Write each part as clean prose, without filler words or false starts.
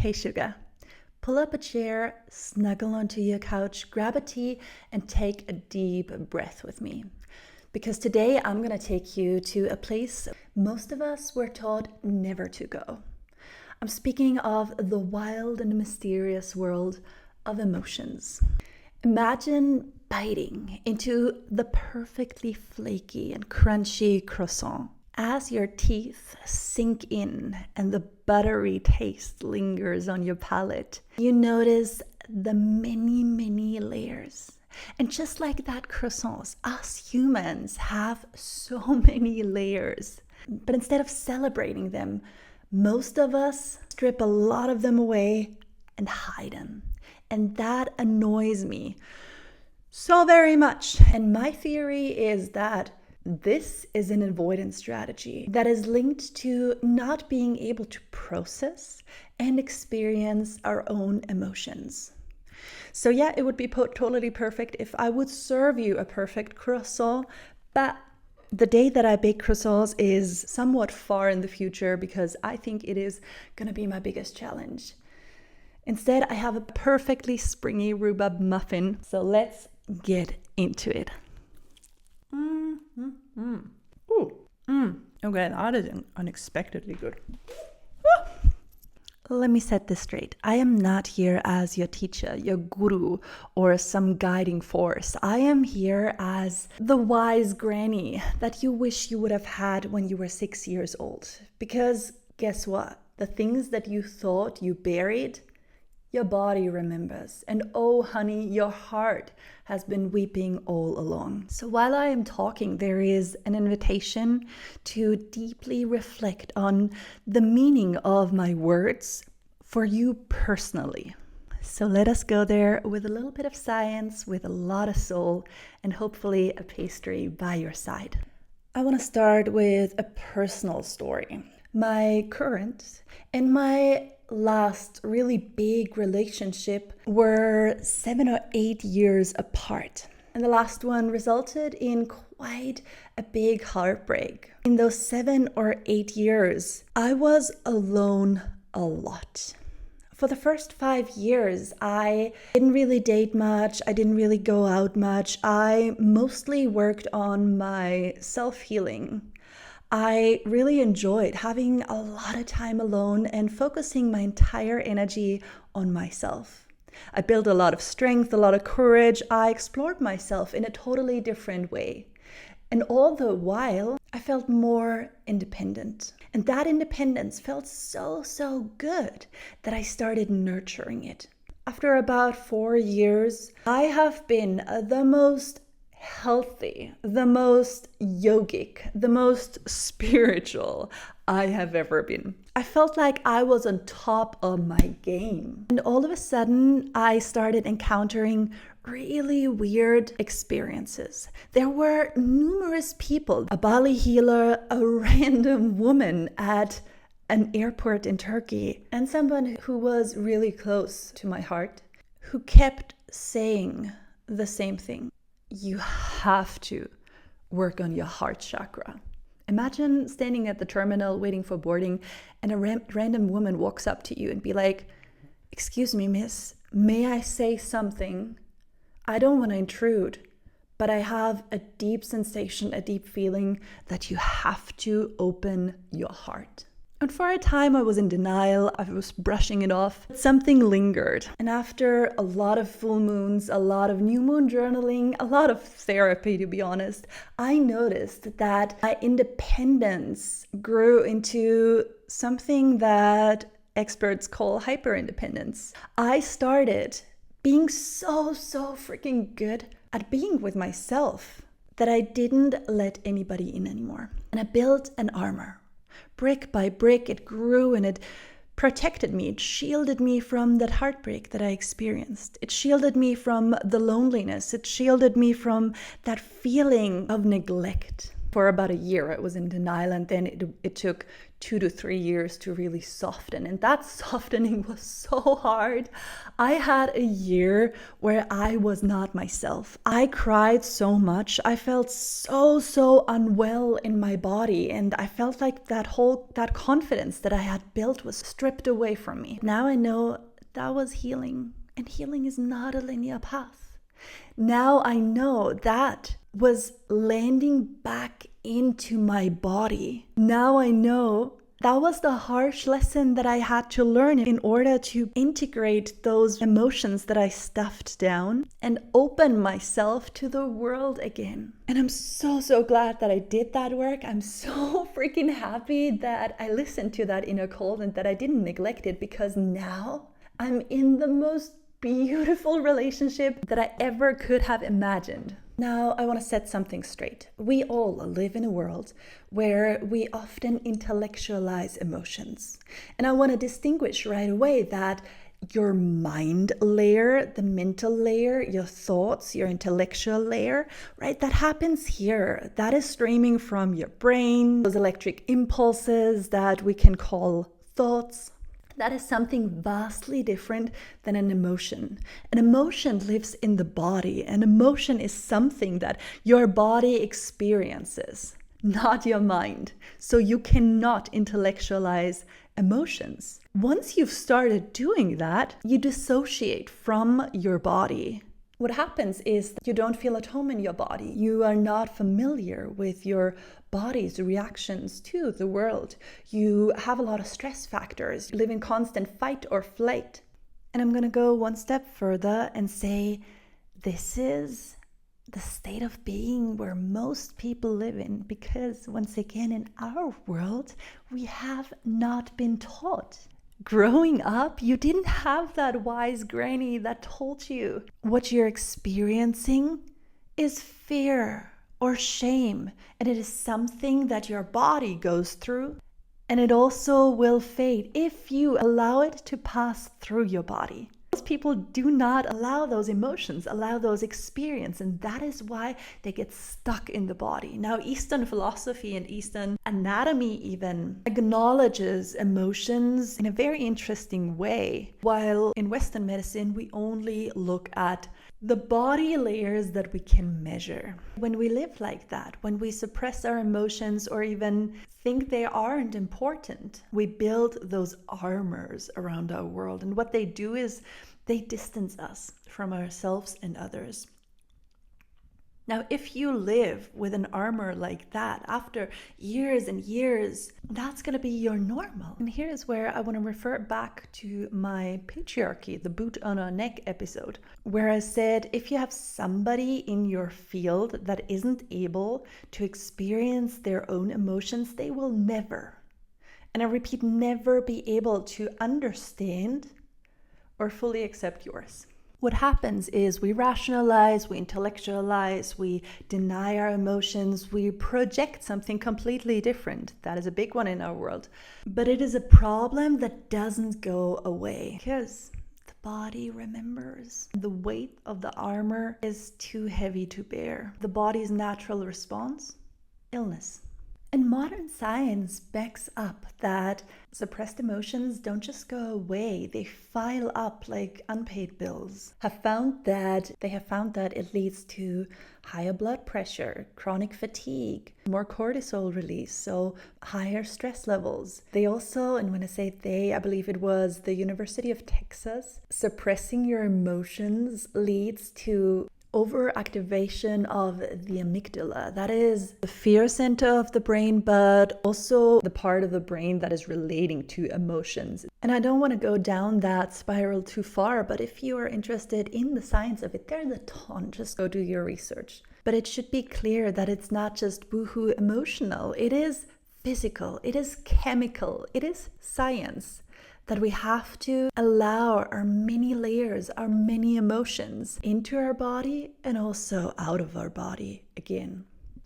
Hey sugar, pull up a chair, snuggle onto your couch, grab a tea, and take a deep breath with me. Because today I'm going to take you to a place most of us were taught never to go. I'm speaking of the wild and mysterious world of emotions. Imagine biting into the perfectly flaky and crunchy croissant. As your teeth sink in and the buttery taste lingers on your palate, you notice the many layers. And just like that croissants, us humans have so many layers. But instead of celebrating them, most of us strip a lot of them away and hide them. And that annoys me so very much. And my theory is that this is an avoidance strategy that is linked to not being able to process and experience our own emotions. So yeah, it would be totally perfect if I would serve you a perfect croissant, but the day that I bake croissants is somewhat far in the future because I think it is going to be my biggest challenge. Instead, I have a perfectly springy rhubarb muffin, so let's get into it. Okay, that is unexpectedly good. Let me set this straight. I am not here as your teacher, your guru, or some guiding force. I am here as the wise granny that you wish you would have had when you were 6 years old. Because guess what? The things that you thought you buried, your body remembers. And oh honey, your heart has been weeping all along. So while I am talking, there is an invitation to deeply reflect on the meaning of my words for you personally. So let us go there with a little bit of science, with a lot of soul, and hopefully a pastry by your side. I want to start with a personal story. My current and my last really big relationship were 7 or 8 years apart. And the last one resulted in quite a big heartbreak. In those 7 or 8 years, I was alone a lot. For the first 5 years, I didn't really date much. I didn't really go out much. I mostly worked on my self-healing. I really enjoyed having a lot of time alone and focusing my entire energy on myself. I built a lot of strength, a lot of courage. I explored myself in a totally different way. And all the while, I felt more independent. And that independence felt so good that I started nurturing it. After about 4 years, I have been the most healthy, the most yogic, the most spiritual I have ever been. I felt like I was on top of my game. And all of a sudden, I started encountering really weird experiences. There were numerous people, a Bali healer, a random woman at an airport in Turkey, and someone who was really close to my heart, who kept saying the same thing. You have to work on your heart chakra. Imagine standing at the terminal waiting for boarding and a random woman walks up to you and be like, "Excuse me, miss, may I say something? I don't want to intrude, but I have a deep sensation, a deep feeling that you have to open your heart." And for a time I was in denial, I was brushing it off. Something lingered. And after a lot of full moons, a lot of new moon journaling, a lot of therapy to be honest, I noticed that my independence grew into something that experts call hyper-independence. I started being so freaking good at being with myself that I didn't let anybody in anymore. And I built an armor. Brick by brick, it grew and it protected me. It shielded me from that heartbreak that I experienced. It shielded me from the loneliness. It shielded me from that feeling of neglect. For about a year, I was in denial, and then it took 2 to 3 years to really soften. And that softening was so hard. I had a year where I was not myself. I cried so much. I felt so unwell in my body. And I felt like that confidence that I had built was stripped away from me. Now I know that was healing. And healing is not a linear path. Now I know that was landing back into my body. Now I know that was the harsh lesson that I had to learn in order to integrate those emotions that I stuffed down and open myself to the world again. And I'm so glad that I did that work. I'm so freaking happy that I listened to that inner call and that I didn't neglect it, because now I'm in the most beautiful relationship that I ever could have imagined. Now, I want to set something straight. We all live in a world where we often intellectualize emotions. And I want to distinguish right away that your mind layer, the mental layer, your thoughts, your intellectual layer, right? That happens here. That is streaming from your brain, those electric impulses that we can call thoughts. That is something vastly different than an emotion. An emotion lives in the body. An emotion is something that your body experiences, not your mind. So you cannot intellectualize emotions. Once you've started doing that, you dissociate from your body. What happens is that you don't feel at home in your body. You are not familiar with your body's reactions to the world. You have a lot of stress factors. You live in constant fight or flight. And I'm going to go one step further and say this is the state of being where most people live in, because once again, in our world, we have not been taught. Growing up, you didn't have that wise granny that told you what you're experiencing is fear or shame, and it is something that your body goes through, and it also will fade if you allow it to pass through your body. Most people do not allow those emotions, allow those experiences, and that is why they get stuck in the body. Now, Eastern philosophy and Eastern anatomy even acknowledges emotions in a very interesting way, while in Western medicine, we only look at the body layers that we can measure. When we live like that, when we suppress our emotions or even think they aren't important, we build those armors around our world. And what they do is they distance us from ourselves and others. Now, if you live with an armor like that after years and years, that's going to be your normal. And here's where I want to refer back to my patriarchy, the boot on our neck episode, where I said if you have somebody in your field that isn't able to experience their own emotions, they will never, and I repeat, never be able to understand or fully accept yours. What happens is we rationalize, we intellectualize, we deny our emotions, we project something completely different. That is a big one in our world. But it is a problem that doesn't go away because the body remembers. The weight of the armor is too heavy to bear. The body's natural response? Illness. And modern science backs up that suppressed emotions don't just go away, they pile up like unpaid bills. They have found that it leads to higher blood pressure, chronic fatigue, more cortisol release, so higher stress levels. They also, and when I say they, I believe it was the University of Texas, suppressing your emotions leads to overactivation of the amygdala. That is the fear center of the brain, but also the part of the brain that is relating to emotions. And I don't want to go down that spiral too far, but if you are interested in the science of it, there's a ton. Just go do your research. But it should be clear that it's not just woohoo emotional. It is physical, it is chemical, it is science. That we have to allow our many layers, our many emotions into our body and also out of our body again.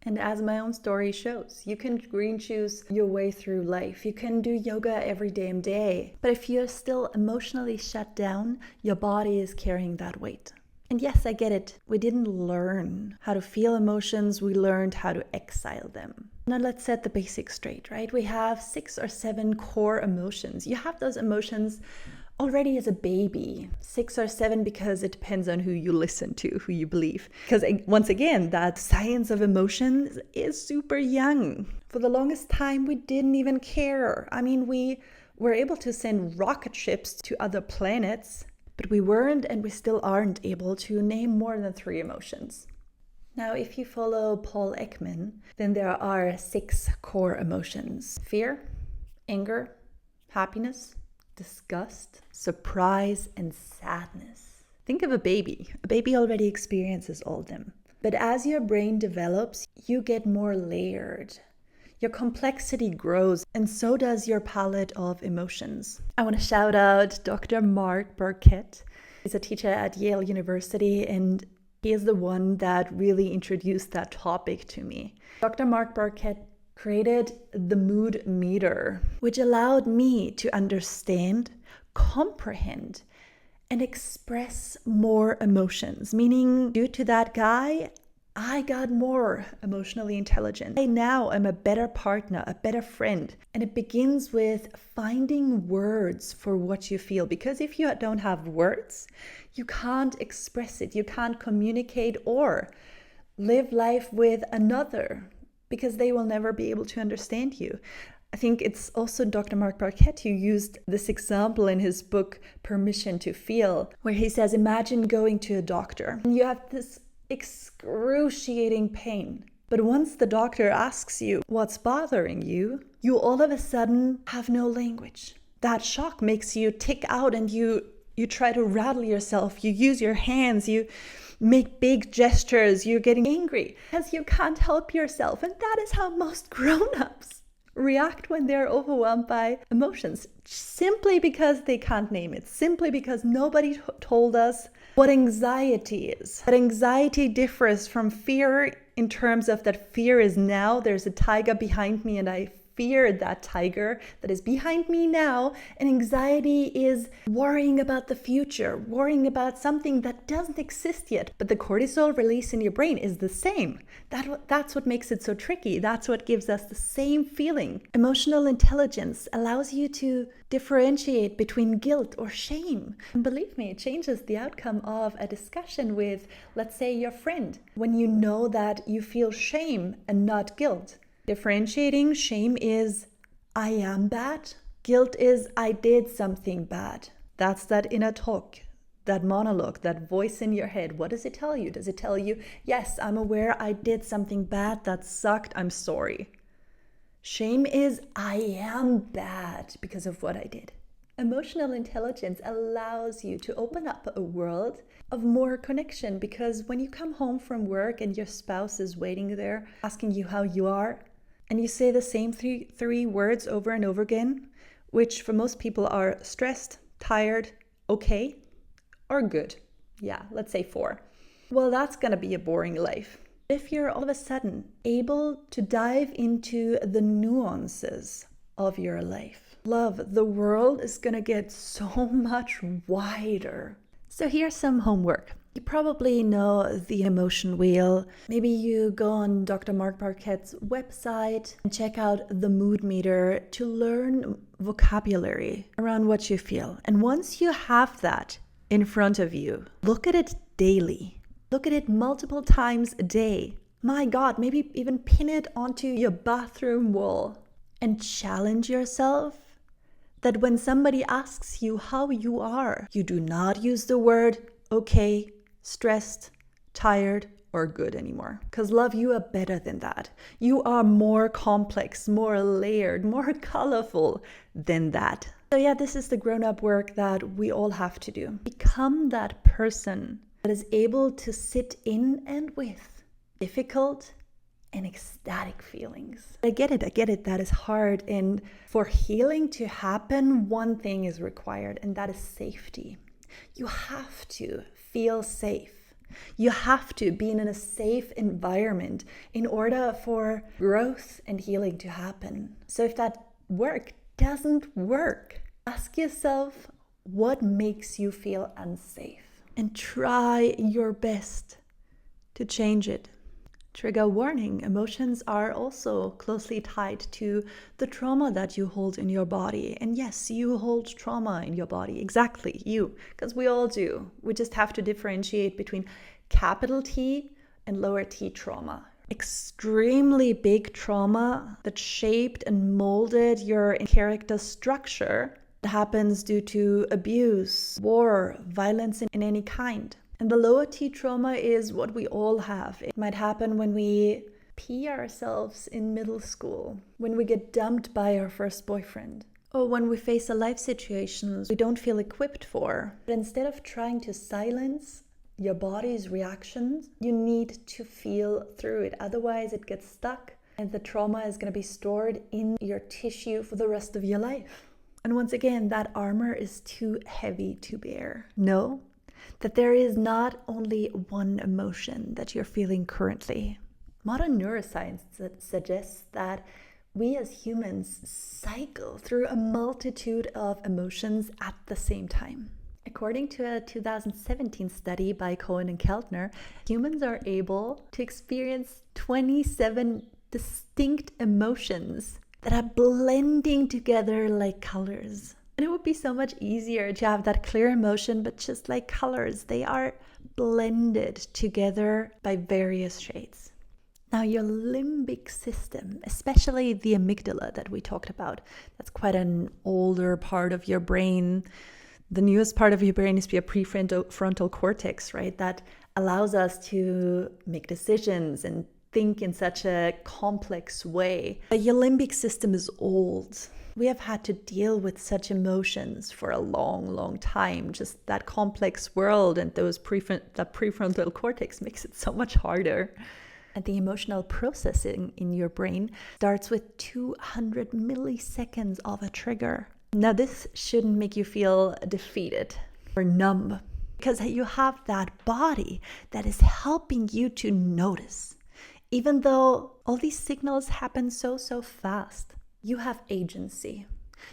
And as my own story shows, you can green juice your way through life. You can do yoga every damn day. But if you're still emotionally shut down, your body is carrying that weight. And yes, I get it. We didn't learn how to feel emotions. We learned how to exile them. Now let's set the basics straight, right? We have 6 or 7 core emotions. You have those emotions already as a baby, 6 or 7, because it depends on who you listen to, who you believe. Because once again, that science of emotions is super young. For the longest time, we didn't even care. I mean, we were able to send rocket ships to other planets, but we weren't, and we still aren't able to name more than 3 emotions. Now, if you follow Paul Ekman, then there are 6 core emotions: fear, anger, happiness, disgust, surprise, and sadness. Think of a baby. A baby already experiences all of them. But as your brain develops, you get more layered. Your complexity grows, and so does your palette of emotions. I want to shout out Dr. Mark Burkett. He's a teacher at Yale University, and he is the one that really introduced that topic to me. Dr. Mark Burkett created the mood meter, which allowed me to understand, comprehend, and express more emotions. Meaning, due to that guy, I got more emotionally intelligent. I now am a better partner, a better friend. And it begins with finding words for what you feel. Because if you don't have words, you can't express it. You can't communicate or live life with another, because they will never be able to understand you. I think it's also Dr. Mark Burkett who used this example in his book, Permission to Feel, where he says, imagine going to a doctor and you have this excruciating pain. But once the doctor asks you what's bothering you, you all of a sudden have no language. That shock makes you tick out, and you try to rattle yourself. You use your hands, you make big gestures, you're getting angry because you can't help yourself. And that is how most grown-ups react when they're overwhelmed by emotions, simply because they can't name it, simply because nobody told us what anxiety is. But anxiety differs from fear in terms of that fear is now, there's a tiger behind me and I fear that tiger that is behind me now. And anxiety is worrying about the future, worrying about something that doesn't exist yet. But the cortisol release in your brain is the same. That's what makes it so tricky. That's what gives us the same feeling. Emotional intelligence allows you to differentiate between guilt or shame. And believe me, it changes the outcome of a discussion with, let's say, your friend. When you know that you feel shame and not guilt. Differentiating: shame is I am bad. Guilt is I did something bad. That's that inner talk, that monologue, that voice in your head. What does it tell you? Does it tell you, yes, I'm aware I did something bad, that sucked, I'm sorry? Shame is I am bad because of what I did. Emotional intelligence allows you to open up a world of more connection, because when you come home from work and your spouse is waiting there asking you how you are, and you say the same three words over and over again, which for most people are stressed, tired, okay, or good. Yeah, let's say 4. Well, that's going to be a boring life. If you're all of a sudden able to dive into the nuances of your life, love, the world is going to get so much wider. So here's some homework. You probably know the emotion wheel. Maybe you go on Dr. Mark Burkett's website and check out the mood meter to learn vocabulary around what you feel. And once you have that in front of you, look at it daily. Look at it multiple times a day. My God, maybe even pin it onto your bathroom wall and challenge yourself that when somebody asks you how you are, you do not use the word okay, stressed, tired, or good anymore. Because love, you are better than that. You are more complex, more layered, more colorful than that. So yeah, this is the grown-up work that we all have to do. Become that person that is able to sit in and with difficult and ecstatic feelings. I get it, that is hard. And for healing to happen, one thing is required, and that is safety. You have to feel safe. You have to be in a safe environment in order for growth and healing to happen. So if that work doesn't work, ask yourself what makes you feel unsafe. and try your best to change it. Trigger warning, emotions are also closely tied to the trauma that you hold in your body. And yes, you hold trauma in your body. Exactly, you, because we all do. We just have to differentiate between capital T and lower T trauma. Extremely big trauma that shaped and molded your character structure happens due to abuse, war, violence in any kind. And the lower T trauma is what we all have. It might happen when we pee ourselves in middle school, when we get dumped by our first boyfriend, or when we face a life situation we don't feel equipped for. But instead of trying to silence your body's reactions, you need to feel through it. Otherwise, it gets stuck and the trauma is going to be stored in your tissue for the rest of your life. And once again, that armor is too heavy to bear. Know that there is not only one emotion that you're feeling currently. Modern neuroscience suggests that we as humans cycle through a multitude of emotions at the same time. According to a 2017 study by Cohen and Keltner, humans are able to experience 27 distinct emotions that are blending together like colors. And it would be so much easier to have that clear emotion, but just like colors, they are blended together by various shades. Now, your limbic system, especially the amygdala that we talked about, that's quite an older part of your brain. The newest part of your brain is your prefrontal cortex, right? That allows us to make decisions and think in such a complex way. But your limbic system is old. We have had to deal with such emotions for a long, long time. Just that complex world and the prefrontal cortex makes it so much harder. And the emotional processing in your brain starts with 200 milliseconds of a trigger. Now, this shouldn't make you feel defeated or numb, because you have that body that is helping you to notice. Even though all these signals happen so fast, you have agency.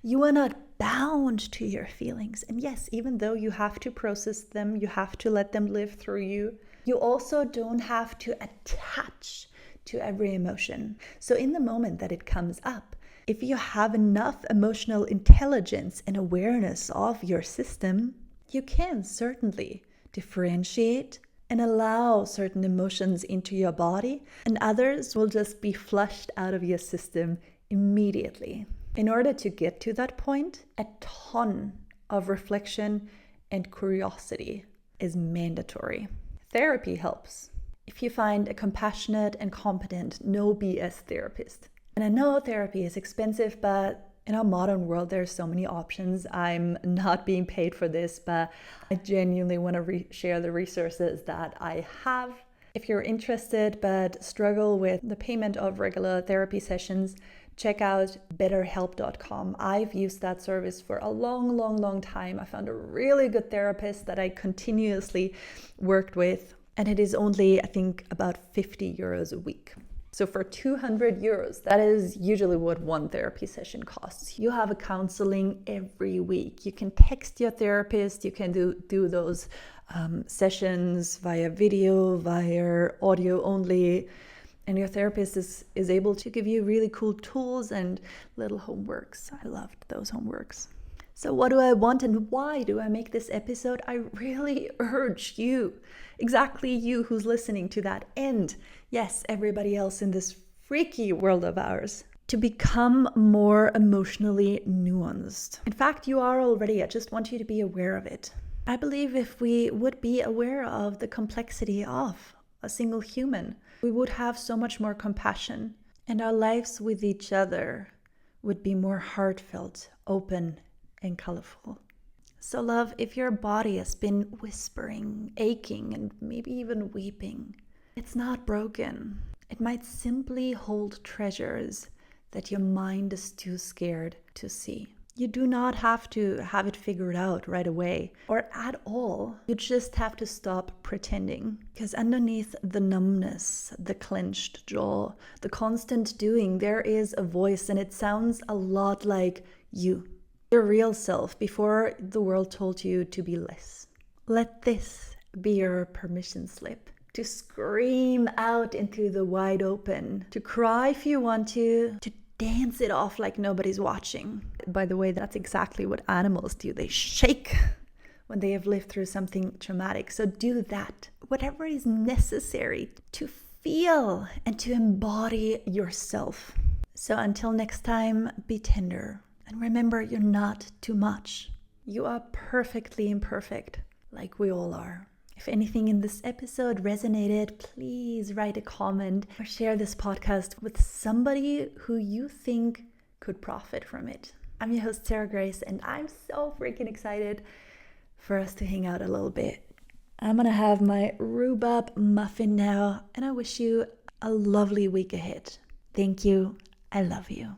You are not bound to your feelings. And yes, even though you have to process them, you have to let them live through you, you also don't have to attach to every emotion. So in the moment that it comes up, if you have enough emotional intelligence and awareness of your system, you can certainly differentiate and allow certain emotions into your body, and others will just be flushed out of your system immediately. In order to get to that point, a ton of reflection and curiosity is mandatory. Therapy helps. If you find a compassionate and competent, no BS therapist. And I know therapy is expensive, but in our modern world, there are so many options. I'm not being paid for this, but I genuinely want to share the resources that I have. If you're interested but struggle with the payment of regular therapy sessions, check out betterhelp.com. I've used that service for a long time. I found a really good therapist that I continuously worked with, and it is only, I think, about 50 euros a week. So for 200 euros, that is usually what one therapy session costs. You have a counseling every week. You can text your therapist. You can do those sessions via video, via audio only. And your therapist is able to give you really cool tools and little homeworks. I loved those homeworks. So what do I want and why do I make this episode? I really urge you, exactly you who's listening to that, and yes, everybody else in this freaky world of ours, to become more emotionally nuanced. In fact, you are already. I just want you to be aware of it. I believe if we would be aware of the complexity of a single human, we would have so much more compassion, and our lives with each other would be more heartfelt, open, and colorful. So love, if your body has been whispering, aching, and maybe even weeping, it's not broken. It might simply hold treasures that your mind is too scared to see. You do not have to have it figured out right away or at all. You just have to stop pretending, because underneath the numbness, the clenched jaw, the constant doing, there is a voice, and it sounds a lot like you. Your real self before the world told you to be less. Let this be your permission slip to scream out into the wide open, to cry if you want to dance it off like nobody's watching. By the way, that's exactly what animals do. They shake when they have lived through something traumatic. So do that. Whatever is necessary to feel and to embody yourself. So until next time, be tender. And remember, you're not too much. You are perfectly imperfect, like we all are. If anything in this episode resonated, please write a comment or share this podcast with somebody who you think could profit from it. I'm your host, Sarah Grace, and I'm so freaking excited for us to hang out a little bit. I'm gonna have my rhubarb muffin now, and I wish you a lovely week ahead. Thank you. I love you.